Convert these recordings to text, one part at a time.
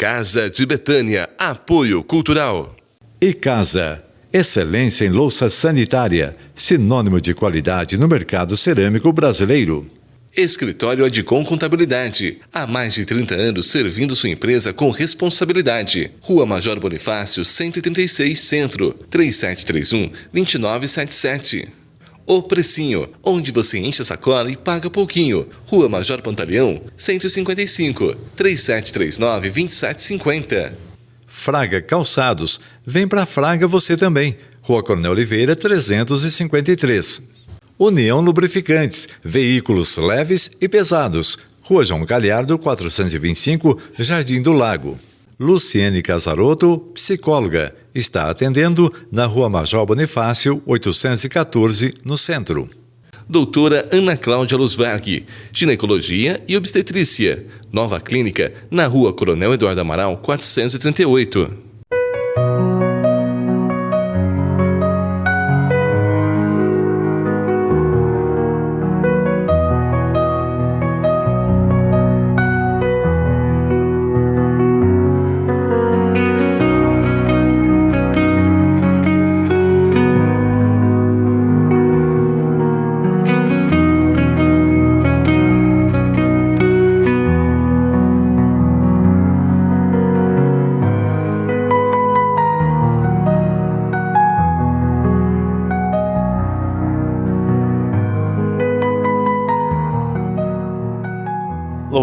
Casa de Betânia, apoio cultural. Icasa, excelência em louça sanitária, sinônimo de qualidade no mercado cerâmico brasileiro. Escritório Adcom Contabilidade, há mais de 30 anos servindo sua empresa com responsabilidade. Rua Major Bonifácio, 136 Centro, 3731-2977. O Precinho, onde você enche a sacola e paga pouquinho. Rua Major Pantaleão, 155, 3739-2750. Fraga Calçados, vem pra Fraga você também. Rua Coronel Oliveira, 353. União Lubrificantes, veículos leves e pesados. Rua João Galhardo, 425, Jardim do Lago. Luciene Casarotto, psicóloga, está atendendo na Rua Major Bonifácio, 814, no centro. Doutora Ana Cláudia Luzberg, ginecologia e obstetrícia. Nova clínica na Rua Coronel Eduardo Amaral, 438.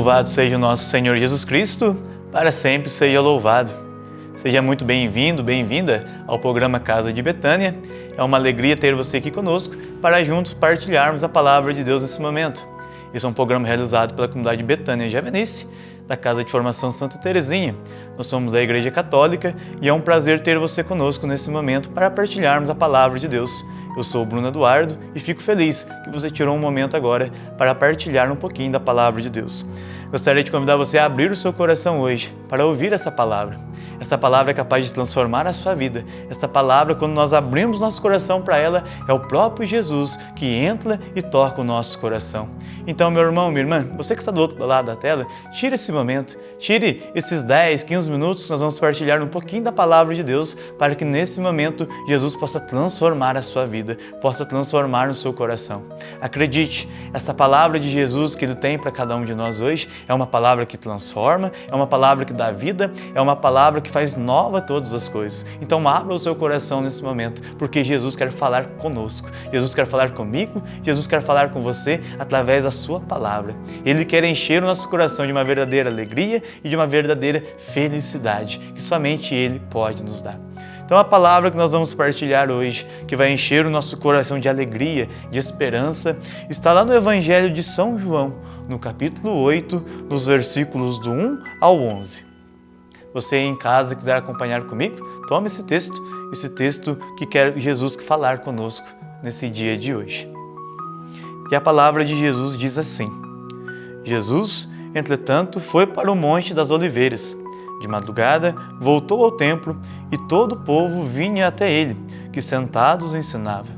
Louvado seja o nosso Senhor Jesus Cristo, para sempre seja louvado. Seja muito bem-vindo, bem-vinda ao programa Casa de Betânia. É uma alegria ter você aqui conosco para juntos partilharmos a palavra de Deus nesse momento. Esse é um programa realizado pela comunidade Betânia Javenice, da Casa de Formação Santa Teresinha. Nós somos a Igreja Católica e é um prazer ter você conosco nesse momento para partilharmos a palavra de Deus. Eu sou o Bruno Eduardo e fico feliz que você tirou um momento agora para partilhar um pouquinho da palavra de Deus. Gostaria de convidar você a abrir o seu coração hoje para ouvir essa palavra. Essa palavra é capaz de transformar a sua vida. Essa palavra, quando nós abrimos nosso coração para ela, é o próprio Jesus que entra e toca o nosso coração. Então, meu irmão, minha irmã, você que está do outro lado da tela, tire esse momento, tire esses 10, 15 minutos que nós vamos partilhar um pouquinho da palavra de Deus para que nesse momento Jesus possa transformar a sua vida, possa transformar o seu coração. Acredite, essa palavra de Jesus que Ele tem para cada um de nós hoje é uma palavra que transforma, é uma palavra que dá vida, é uma palavra que faz nova todas as coisas. Então abra o seu coração nesse momento, porque Jesus quer falar conosco, Jesus quer falar comigo, Jesus quer falar com você através da sua palavra. Ele quer encher o nosso coração de uma verdadeira alegria e de uma verdadeira felicidade, que somente Ele pode nos dar. Então a palavra que nós vamos partilhar hoje, que vai encher o nosso coração de alegria, de esperança, está lá no Evangelho de São João, no capítulo 8, nos versículos do 1 ao 11. Você em casa quiser acompanhar comigo, tome esse texto que quer Jesus falar conosco nesse dia de hoje. E a palavra de Jesus diz assim: Jesus, entretanto, foi para o Monte das Oliveiras. De madrugada, voltou ao templo e todo o povo vinha até ele, que sentados ensinava.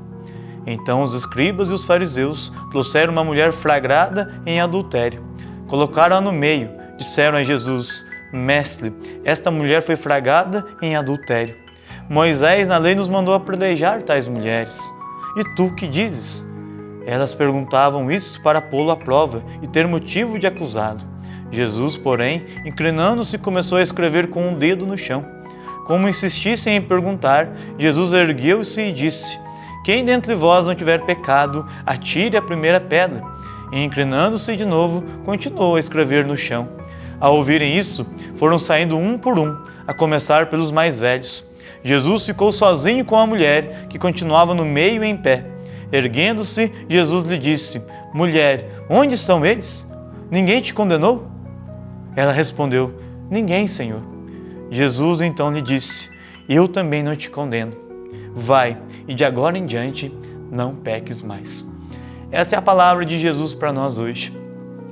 Então os escribas e os fariseus trouxeram uma mulher flagrada em adultério. Colocaram-a no meio, disseram a Jesus: Mestre, esta mulher foi flagrada em adultério. Moisés na lei nos mandou apedrejar tais mulheres. E tu que dizes? Elas perguntavam isso para pô-lo à prova e ter motivo de acusá-lo. Jesus, porém, inclinando-se, começou a escrever com um dedo no chão. Como insistissem em perguntar, Jesus ergueu-se e disse: Quem dentre vós não tiver pecado, atire a primeira pedra. E inclinando-se de novo, continuou a escrever no chão. Ao ouvirem isso, foram saindo um por um, a começar pelos mais velhos. Jesus ficou sozinho com a mulher, que continuava no meio em pé. Erguendo-se, Jesus lhe disse: Mulher, onde estão eles? Ninguém te condenou? Ela respondeu: Ninguém, Senhor. Jesus então lhe disse: Eu também não te condeno. Vai, e de agora em diante não peques mais. Essa é a palavra de Jesus para nós hoje.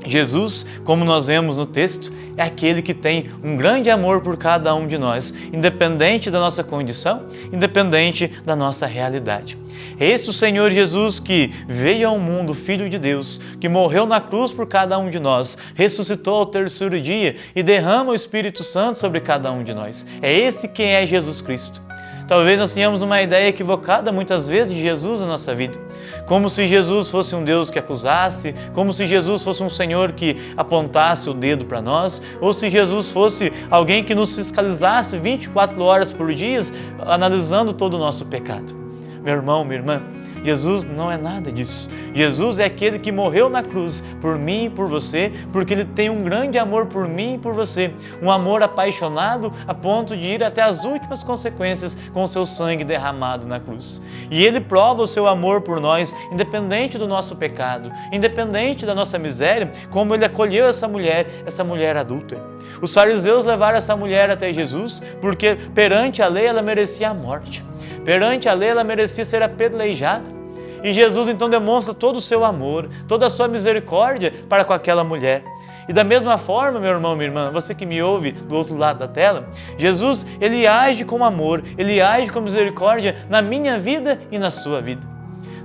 Jesus, como nós vemos no texto, é aquele que tem um grande amor por cada um de nós, independente da nossa condição, independente da nossa realidade. É esse o Senhor Jesus que veio ao mundo, Filho de Deus, que morreu na cruz por cada um de nós, ressuscitou ao terceiro dia e derrama o Espírito Santo sobre cada um de nós. É esse quem é Jesus Cristo. Talvez nós tenhamos uma ideia equivocada muitas vezes de Jesus na nossa vida, como se Jesus fosse um Deus que acusasse, como se Jesus fosse um Senhor que apontasse o dedo para nós, ou se Jesus fosse alguém que nos fiscalizasse 24 horas por dia, analisando todo o nosso pecado. Meu irmão, minha irmã, Jesus não é nada disso. Jesus é aquele que morreu na cruz por mim e por você, porque Ele tem um grande amor por mim e por você, um amor apaixonado a ponto de ir até as últimas consequências com o seu sangue derramado na cruz. E Ele prova o seu amor por nós, independente do nosso pecado, independente da nossa miséria, como Ele acolheu essa mulher adúltera. Os fariseus levaram essa mulher até Jesus, porque perante a lei ela merecia a morte. Perante a lei ela merecia ser apedrejada. E Jesus então demonstra todo o seu amor, toda a sua misericórdia para com aquela mulher. E da mesma forma, meu irmão, minha irmã, você que me ouve do outro lado da tela, Jesus, Ele age com amor, Ele age com misericórdia na minha vida e na sua vida.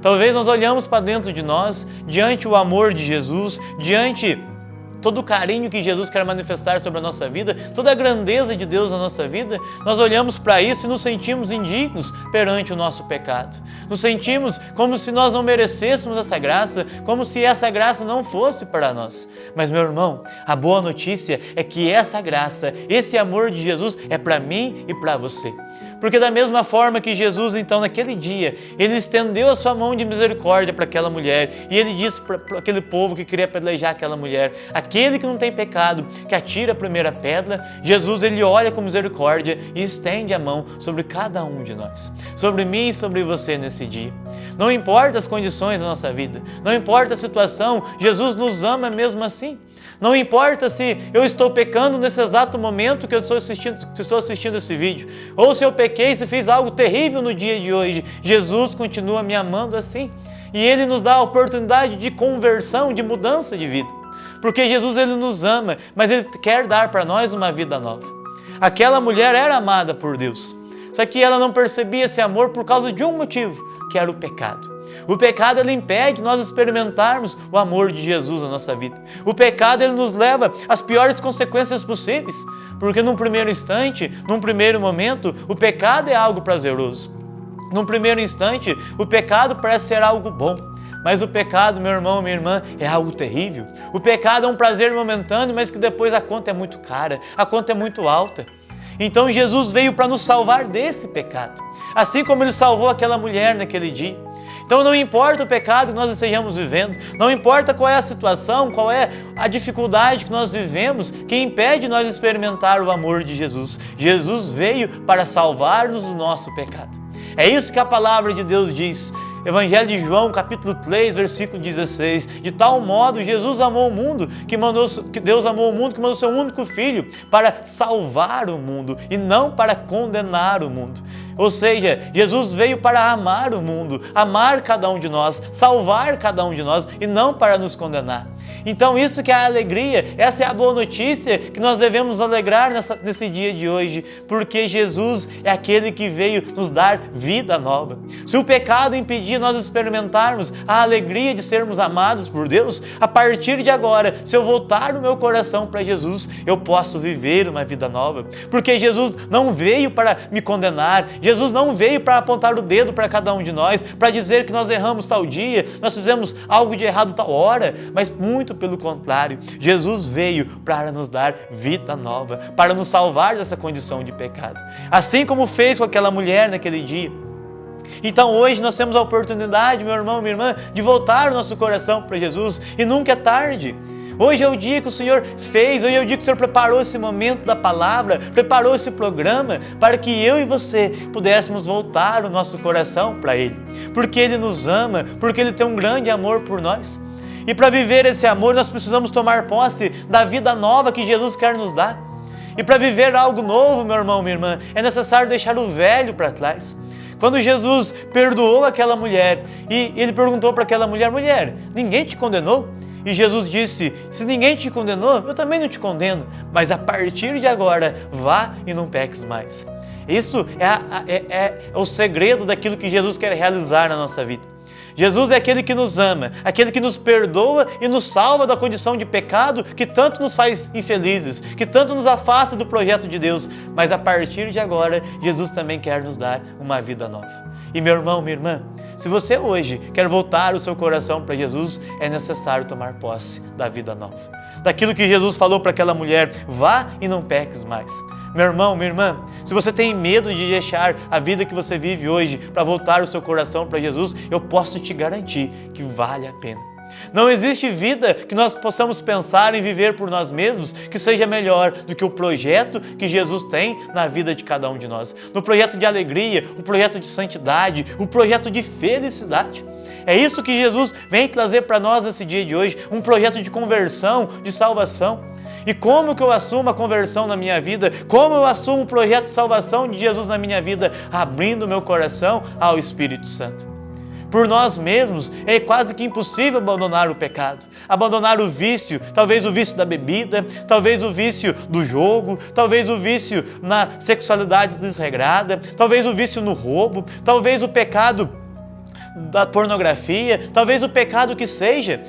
Talvez nós olhamos para dentro de nós, diante o amor de Jesus, diante todo o carinho que Jesus quer manifestar sobre a nossa vida, toda a grandeza de Deus na nossa vida, nós olhamos para isso e nos sentimos indignos perante o nosso pecado. Nos sentimos como se nós não merecêssemos essa graça, como se essa graça não fosse para nós. Mas, meu irmão, a boa notícia é que essa graça, esse amor de Jesus é para mim e para você. Porque da mesma forma que Jesus, então, naquele dia, Ele estendeu a sua mão de misericórdia para aquela mulher e Ele disse para aquele povo que queria apedrejar aquela mulher, aquele que não tem pecado, que atira a primeira pedra, Jesus, Ele olha com misericórdia e estende a mão sobre cada um de nós, sobre mim e sobre você nesse dia. Não importa as condições da nossa vida, não importa a situação, Jesus nos ama mesmo assim. Não importa se eu estou pecando nesse exato momento que eu estou assistindo esse vídeo, ou se eu pequei, se fiz algo terrível no dia de hoje, Jesus continua me amando assim. E Ele nos dá a oportunidade de conversão, de mudança de vida. Porque Jesus, Ele nos ama, mas Ele quer dar para nós uma vida nova. Aquela mulher era amada por Deus, só que ela não percebia esse amor por causa de um motivo, que era o pecado. O pecado, ele impede nós experimentarmos o amor de Jesus na nossa vida. O pecado, ele nos leva às piores consequências possíveis, porque num primeiro instante, num primeiro momento, o pecado é algo prazeroso. Num primeiro instante, o pecado parece ser algo bom. Mas o pecado, meu irmão, minha irmã, é algo terrível. O pecado é um prazer momentâneo, mas que depois a conta é muito cara, a conta é muito alta. Então Jesus veio para nos salvar desse pecado, assim como Ele salvou aquela mulher naquele dia. Então não importa o pecado que nós estejamos vivendo, não importa qual é a situação, qual é a dificuldade que nós vivemos, que impede nós experimentar o amor de Jesus. Jesus veio para salvar-nos do nosso pecado. É isso que a palavra de Deus diz. Evangelho de João, capítulo 3, versículo 16. De tal modo, Jesus amou o mundo, que Deus amou o mundo, que mandou seu único Filho para salvar o mundo e não para condenar o mundo. Ou seja, Jesus veio para amar o mundo, amar cada um de nós, salvar cada um de nós e não para nos condenar. Então isso que é a alegria, essa é a boa notícia que nós devemos alegrar nesse dia de hoje, porque Jesus é aquele que veio nos dar vida nova. Se o pecado impedir nós experimentarmos a alegria de sermos amados por Deus, a partir de agora, se eu voltar o meu coração para Jesus, eu posso viver uma vida nova, porque Jesus não veio para me condenar, Jesus não veio para apontar o dedo para cada um de nós, para dizer que nós erramos tal dia, nós fizemos algo de errado tal hora, mas muito pelo contrário, Jesus veio para nos dar vida nova, para nos salvar dessa condição de pecado, assim como fez com aquela mulher naquele dia. Então hoje nós temos a oportunidade, meu irmão, minha irmã, de voltar o nosso coração para Jesus, e nunca é tarde. Hoje é o dia que o Senhor fez, hoje é o dia que o Senhor preparou esse momento da palavra, preparou esse programa para que eu e você pudéssemos voltar o nosso coração para Ele, porque Ele nos ama, porque Ele tem um grande amor por nós. E para viver esse amor nós precisamos tomar posse da vida nova que Jesus quer nos dar. E para viver algo novo, meu irmão, minha irmã, é necessário deixar o velho para trás. Quando Jesus perdoou aquela mulher e Ele perguntou para aquela mulher, mulher, ninguém te condenou? E Jesus disse: se ninguém te condenou, eu também não te condeno, mas a partir de agora, vá e não peques mais. Isso é o segredo daquilo que Jesus quer realizar na nossa vida. Jesus é aquele que nos ama, aquele que nos perdoa e nos salva da condição de pecado que tanto nos faz infelizes, que tanto nos afasta do projeto de Deus. Mas a partir de agora, Jesus também quer nos dar uma vida nova. E meu irmão, minha irmã, se você hoje quer voltar o seu coração para Jesus, é necessário tomar posse da vida nova. Daquilo que Jesus falou para aquela mulher: vá e não peques mais. Meu irmão, minha irmã, se você tem medo de deixar a vida que você vive hoje para voltar o seu coração para Jesus, eu posso te garantir que vale a pena. Não existe vida que nós possamos pensar em viver por nós mesmos que seja melhor do que o projeto que Jesus tem na vida de cada um de nós. No projeto de alegria, o projeto de santidade, o projeto de felicidade. É isso que Jesus vem trazer para nós nesse dia de hoje, um projeto de conversão, de salvação. E como que eu assumo a conversão na minha vida? Como eu assumo o projeto de salvação de Jesus na minha vida? Abrindo meu coração ao Espírito Santo. Por nós mesmos é quase que impossível abandonar o pecado, abandonar o vício, talvez o vício da bebida, talvez o vício do jogo, talvez o vício na sexualidade desregrada, talvez o vício no roubo, talvez o pecado da pornografia, talvez o pecado que seja.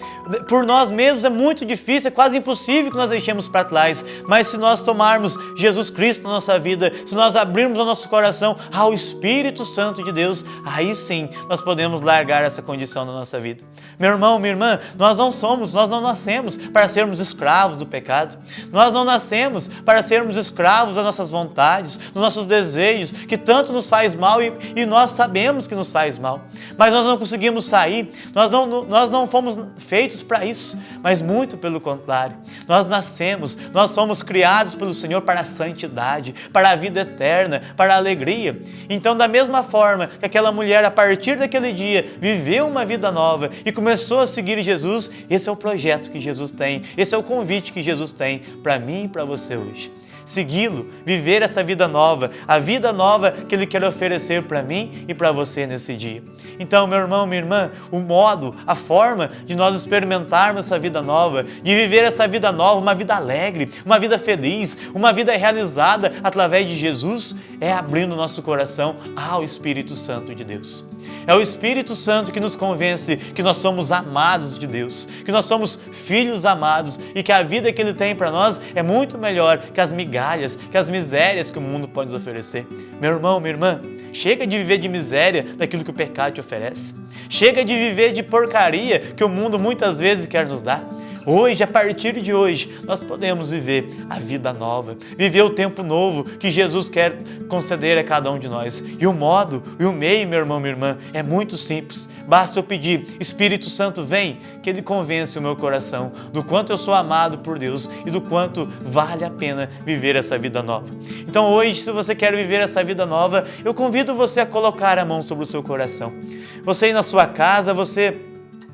Por nós mesmos é muito difícil, é quase impossível que nós deixemos para trás, mas se nós tomarmos Jesus Cristo na nossa vida, se nós abrirmos o nosso coração ao Espírito Santo de Deus, aí sim nós podemos largar essa condição na nossa vida. Meu irmão, minha irmã, nós não nascemos para sermos escravos do pecado, nós não nascemos para sermos escravos das nossas vontades, dos nossos desejos, que tanto nos faz mal e nós sabemos que nos faz mal, mas nós não conseguimos sair, nós não fomos feitos para isso, mas muito pelo contrário, nós somos criados pelo Senhor para a santidade, para a vida eterna, para a alegria. Então, da mesma forma que aquela mulher, a partir daquele dia, viveu uma vida nova e começou a seguir Jesus, esse é o projeto que Jesus tem, esse é o convite que Jesus tem para mim e para você hoje. Segui-lo, viver essa vida nova, a vida nova que Ele quer oferecer para mim e para você nesse dia. Então, meu irmão, minha irmã, o modo, a forma de nós experimentarmos essa vida nova, de viver essa vida nova, uma vida alegre, uma vida feliz, uma vida realizada através de Jesus, é abrindo o nosso coração ao Espírito Santo de Deus. É o Espírito Santo que nos convence que nós somos amados de Deus, que nós somos filhos amados e que a vida que Ele tem para nós é muito melhor que as migalhas, que as misérias que o mundo pode nos oferecer. Meu irmão, minha irmã, chega de viver de miséria daquilo que o pecado te oferece. Chega de viver de porcaria que o mundo muitas vezes quer nos dar. Hoje, a partir de hoje, nós podemos viver a vida nova, viver o tempo novo que Jesus quer conceder a cada um de nós. E o modo, e o meio, meu irmão, minha irmã, é muito simples. Basta eu pedir: Espírito Santo, vem, que Ele convence o meu coração do quanto eu sou amado por Deus e do quanto vale a pena viver essa vida nova. Então hoje, se você quer viver essa vida nova, eu convido você a colocar a mão sobre o seu coração. Você aí na sua casa, você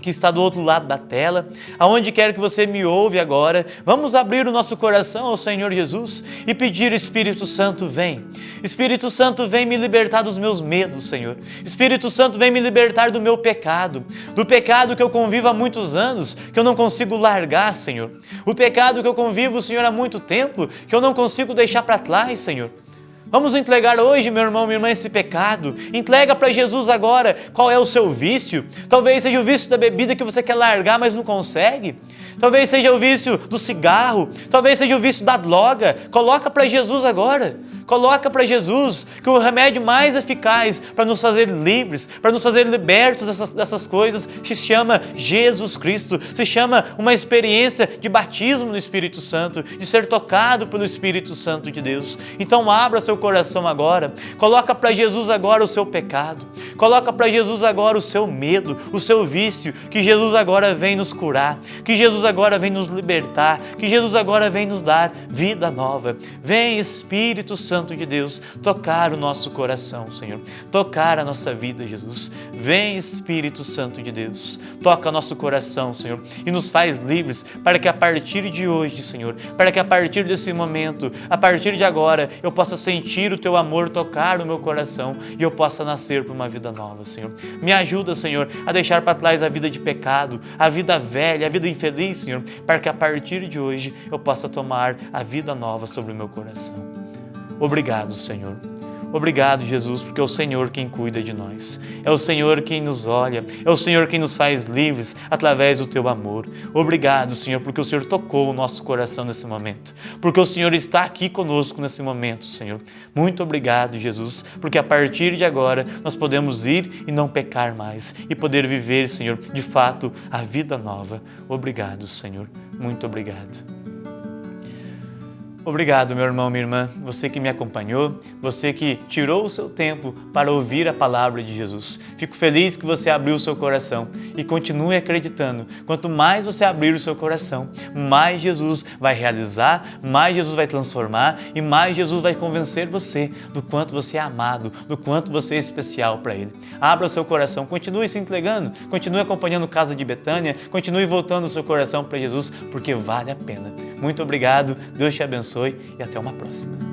que está do outro lado da tela, aonde quer que você me ouve agora, vamos abrir o nosso coração ao Senhor Jesus e pedir: Espírito Santo, vem. Espírito Santo, vem me libertar dos meus medos, Senhor. Espírito Santo, vem me libertar do meu pecado, do pecado que eu convivo há muitos anos, que eu não consigo largar, Senhor. O pecado que eu convivo, Senhor, há muito tempo, que eu não consigo deixar para trás, Senhor. Vamos entregar hoje, meu irmão, minha irmã, esse pecado. Entrega para Jesus agora qual é o seu vício. Talvez seja o vício da bebida que você quer largar, mas não consegue. Talvez seja o vício do cigarro. Talvez seja o vício da droga. Coloca para Jesus agora. Coloca para Jesus, que o remédio mais eficaz para nos fazer livres, para nos fazer libertos dessas coisas, se chama Jesus Cristo, se chama uma experiência de batismo no Espírito Santo, de ser tocado pelo Espírito Santo de Deus. Então abra seu coração agora, coloca para Jesus agora o seu pecado, coloca para Jesus agora o seu medo, o seu vício, que Jesus agora vem nos curar, que Jesus agora vem nos libertar, que Jesus agora vem nos dar vida nova. Vem, Espírito Santo Santo de Deus tocar o nosso coração, Senhor, tocar a nossa vida, Jesus. Vem, Espírito Santo de Deus, toca nosso coração, Senhor, e nos faz livres para que a partir de hoje, Senhor, para que a partir desse momento, a partir de agora, eu possa sentir o Teu amor tocar o meu coração e eu possa nascer para uma vida nova, Senhor. Me ajuda, Senhor, a deixar para trás a vida de pecado, a vida velha, a vida infeliz, Senhor, para que a partir de hoje eu possa tomar a vida nova sobre o meu coração. Obrigado, Senhor. Obrigado, Jesus, porque é o Senhor quem cuida de nós. É o Senhor quem nos olha, é o Senhor quem nos faz livres através do Teu amor. Obrigado, Senhor, porque o Senhor tocou o nosso coração nesse momento, porque o Senhor está aqui conosco nesse momento, Senhor. Muito obrigado, Jesus, porque a partir de agora nós podemos ir e não pecar mais e poder viver, Senhor, de fato, a vida nova. Obrigado, Senhor. Muito obrigado. Obrigado, meu irmão, minha irmã, você que me acompanhou, você que tirou o seu tempo para ouvir a palavra de Jesus. Fico feliz que você abriu o seu coração e continue acreditando. Quanto mais você abrir o seu coração, mais Jesus vai realizar, mais Jesus vai transformar e mais Jesus vai convencer você do quanto você é amado, do quanto você é especial para Ele. Abra o seu coração, continue se entregando, continue acompanhando Casa de Betânia, continue voltando o seu coração para Jesus, porque vale a pena. Muito obrigado, Deus te abençoe e até uma próxima.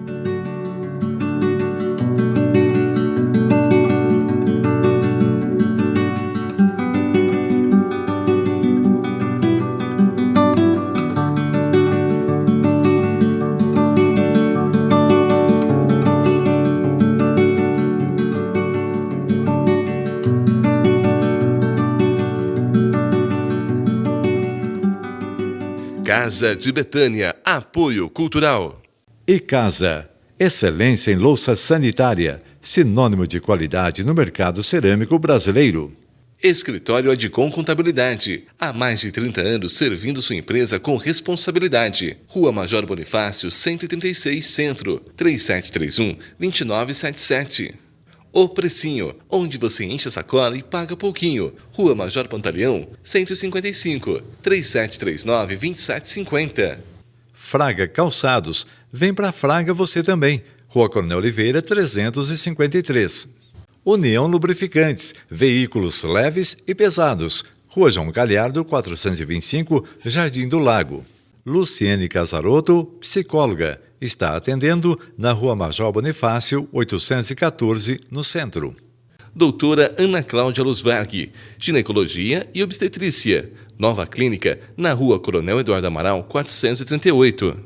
Casa de Betânia, apoio cultural. E Casa, excelência em louça sanitária, sinônimo de qualidade no mercado cerâmico brasileiro. Escritório Adcom Contabilidade, há mais de 30 anos servindo sua empresa com responsabilidade. Rua Major Bonifácio, 136 Centro, 3731-2977. O Precinho, onde você enche a sacola e paga pouquinho. Rua Major Pantaleão, 155, 3739-2750. Fraga Calçados, vem pra Fraga você também. Rua Coronel Oliveira, 353. União Lubrificantes, veículos leves e pesados. Rua João Galhardo, 425, Jardim do Lago. Luciene Casarotto, psicóloga, está atendendo na Rua Major Bonifácio, 814, no centro. Doutora Ana Cláudia Luzvarg, ginecologia e obstetrícia. Nova clínica na Rua Coronel Eduardo Amaral, 438.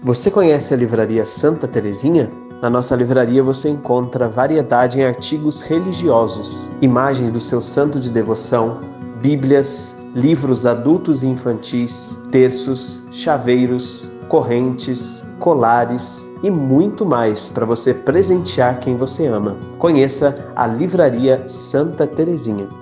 Você conhece a livraria Santa Terezinha? Na nossa livraria você encontra variedade em artigos religiosos, imagens do seu santo de devoção, bíblias, livros adultos e infantis, terços, chaveiros, correntes, colares e muito mais para você presentear quem você ama. Conheça a Livraria Santa Terezinha.